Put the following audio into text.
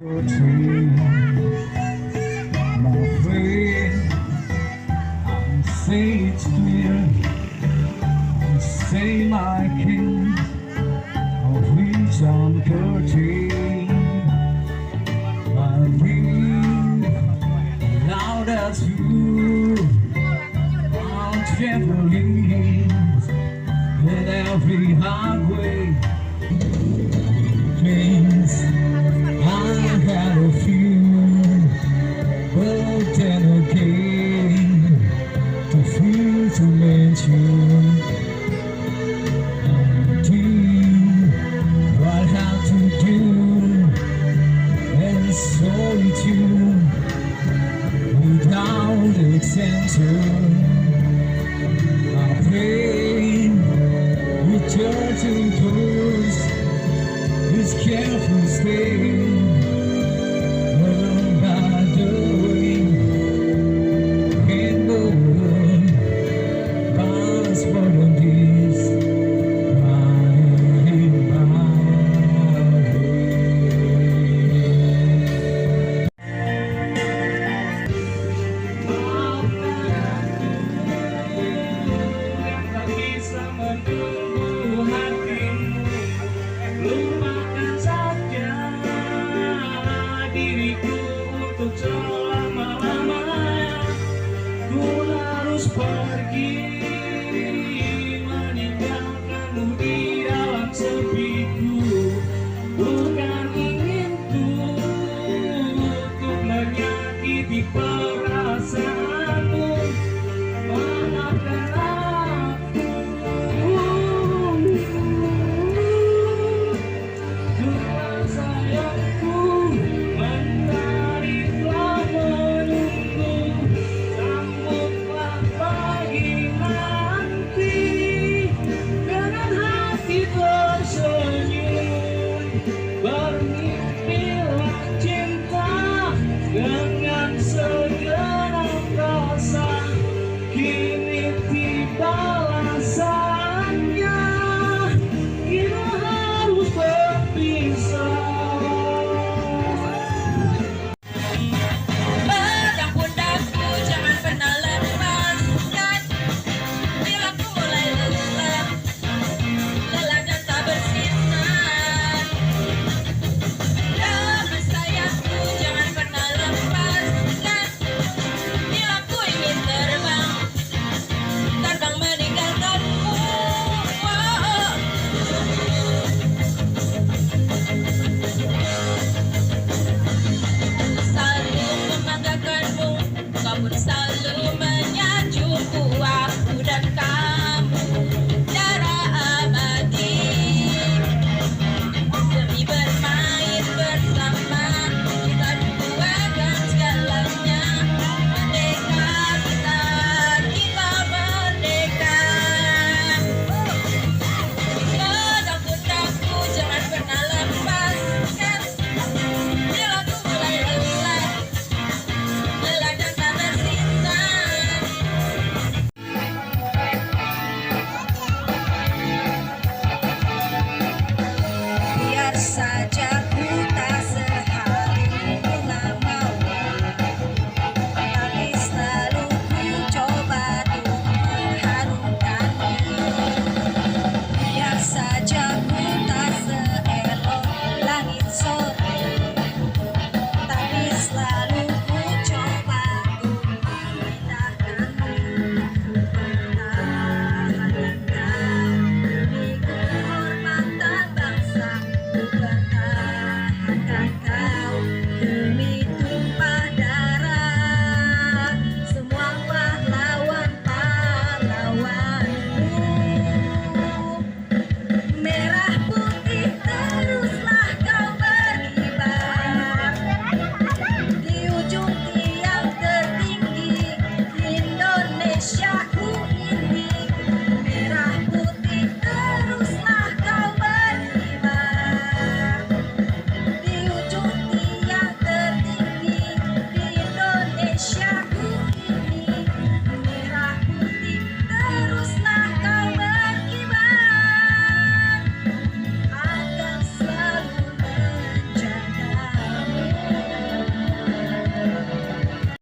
Tree, my friend, I'm say it's clear, I'm say my king, of which I'm curtain, my ring, now that's you, I'm traveling in every highway, things I had a few, but then again, to feel to mention, do what I have to do, and solitude without exemption. I pray with church and close, this careful stay.